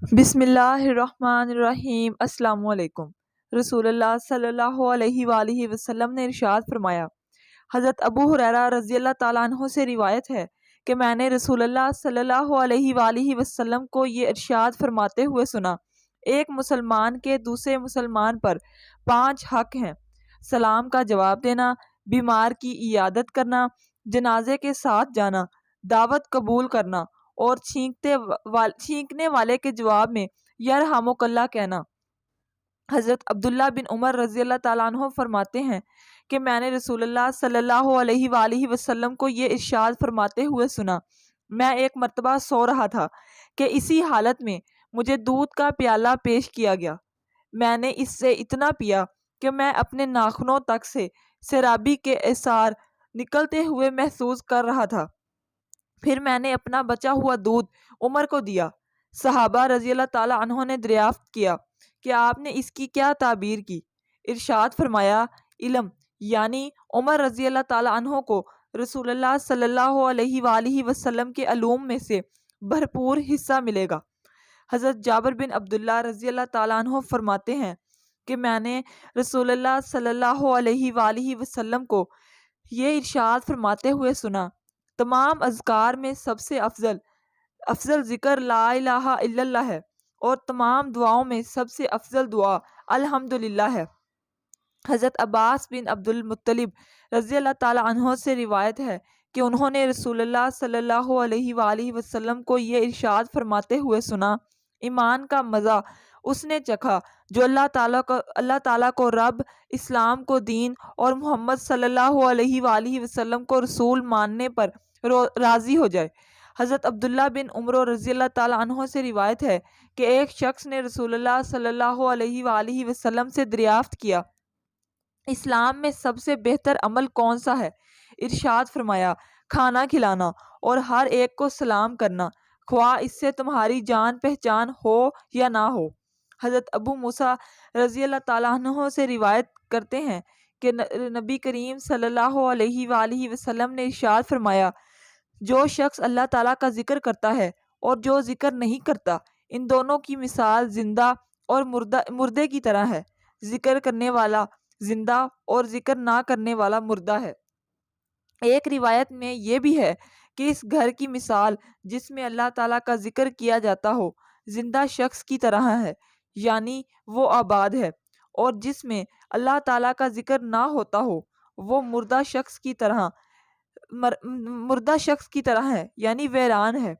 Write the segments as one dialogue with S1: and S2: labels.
S1: بسم اللہ الرحمن الرحیم۔ السلام علیکم۔ رسول اللہ صلی اللہ علیہ وآلہ وسلم نے ارشاد فرمایا، حضرت ابو ہریرہ رضی اللہ تعالیٰ عنہ سے روایت ہے کہ میں نے رسول اللہ صلی اللہ علیہ وآلہ وسلم کو یہ ارشاد فرماتے ہوئے سنا، ایک مسلمان کے دوسرے مسلمان پر 5 حق ہیں: سلام کا جواب دینا، بیمار کی عیادت کرنا، جنازے کے ساتھ جانا، دعوت قبول کرنا اور چھینکنے والے کے جواب میں یرحمک اللہ کہنا۔ حضرت عبداللہ بن عمر رضی اللہ تعالیٰ عنہ فرماتے ہیں کہ میں نے رسول اللہ صلی اللہ علیہ وآلہ وسلم کو یہ ارشاد فرماتے ہوئے سنا، میں ایک مرتبہ سو رہا تھا کہ اسی حالت میں مجھے دودھ کا پیالہ پیش کیا گیا، میں نے اس سے اتنا پیا کہ میں اپنے ناخنوں تک سے سرابی کے اثار نکلتے ہوئے محسوس کر رہا تھا، پھر میں نے اپنا بچا ہوا دودھ عمر کو دیا۔ صحابہ رضی اللہ تعالیٰ عنہ نے دریافت کیا کہ آپ نے اس کی کیا تعبیر کی؟ ارشاد فرمایا، علم، یعنی عمر رضی اللہ تعالیٰ عنہ کو رسول اللہ صلی اللہ علیہ وآلہ وسلم کے علوم میں سے بھرپور حصہ ملے گا۔ حضرت جابر بن عبداللہ رضی اللہ تعالیٰ عنہ فرماتے ہیں کہ میں نے رسول اللہ صلی اللہ علیہ وآلہ وسلم کو یہ ارشاد فرماتے ہوئے سنا، تمام اذکار میں سب سے افضل ذکر لا الہ الا اللہ ہے، اور تمام دعاؤں میں سب سے افضل دعا الحمدللہ ہے۔ حضرت عباس بن عبد المطلب رضی اللہ تعالیٰ عنہ سے روایت ہے کہ انہوں نے رسول اللہ صلی اللہ علیہ وآلہ وسلم کو یہ ارشاد فرماتے ہوئے سنا، ایمان کا مزہ اس نے چکھا جو اللہ تعالیٰ کو رب، اسلام کو دین اور محمد صلی اللہ علیہ وآلہ وسلم کو رسول ماننے پر راضی ہو جائے۔ حضرت عبداللہ بن عمر رضی اللہ تعالیٰ عنہ سے روایت ہے کہ ایک شخص نے رسول اللہ صلی اللہ علیہ وآلہ وسلم سے دریافت کیا، اسلام میں سب سے بہتر عمل کون سا ہے؟ ارشاد فرمایا، کھانا کھلانا اور ہر ایک کو سلام کرنا، خواہ اس سے تمہاری جان پہچان ہو یا نہ ہو۔ حضرت ابو موسیٰ رضی اللہ تعالیٰ عنہ سے روایت کرتے ہیں کہ نبی کریم صلی اللہ علیہ وآلہ وسلم نے ارشاد فرمایا، جو شخص اللہ تعالیٰ کا ذکر کرتا ہے اور جو ذکر نہیں کرتا، ان دونوں کی مثال زندہ اور مردے کی طرح ہے، ذکر کرنے والا زندہ اور ذکر نہ کرنے والا مردہ ہے۔ ایک روایت میں یہ بھی ہے کہ اس گھر کی مثال جس میں اللہ تعالیٰ کا ذکر کیا جاتا ہو زندہ شخص کی طرح ہے، یعنی وہ آباد ہے، اور جس میں اللہ تعالیٰ کا ذکر نہ ہوتا ہو وہ مردہ شخص کی طرح ہے، یعنی ویران ہے۔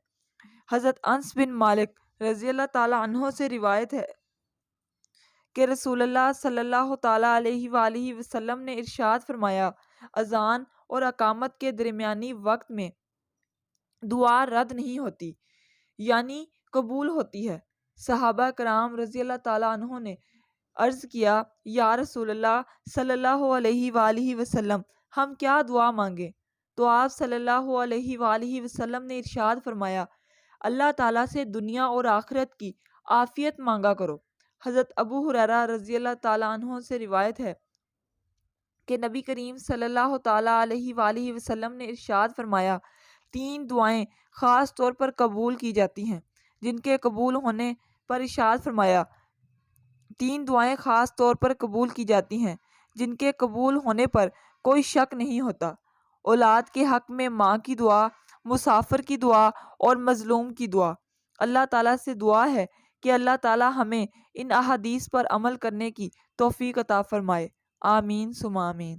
S1: حضرت انس بن مالک رضی اللہ تعالیٰ عنہ سے روایت ہے کہ رسول اللہ صلی اللہ تعالیٰ علیہ وآلہ وسلم نے ارشاد فرمایا، اذان اور اقامت کے درمیانی وقت میں دعا رد نہیں ہوتی، یعنی قبول ہوتی ہے۔ صحابہ کرام رضی اللہ تعالیٰ عنہ نے عرض کیا، یا رسول اللہ صلی اللہ علیہ وآلہ وسلم، ہم کیا دعا مانگیں؟ تو آپ صلی اللہ علیہ وآلہ وسلم نے ارشاد فرمایا، اللہ تعالیٰ سے دنیا اور آخرت کی عافیت مانگا کرو۔ حضرت ابو ہریرہ رضی اللہ تعالیٰ عنہ سے روایت ہے کہ نبی کریم صلی اللہ تعالیٰ علیہ وآلہ وسلم نے ارشاد فرمایا، 3 دعائیں خاص طور پر قبول کی جاتی ہیں جن کے قبول ہونے پر ارشاد فرمایا 3 دعائیں خاص طور پر قبول کی جاتی ہیں جن کے قبول ہونے پر کوئی شک نہیں ہوتا: اولاد کے حق میں ماں کی دعا، مسافر کی دعا اور مظلوم کی دعا۔ اللہ تعالیٰ سے دعا ہے کہ اللہ تعالیٰ ہمیں ان احادیث پر عمل کرنے کی توفیق عطا فرمائے۔ آمین ثم آمین۔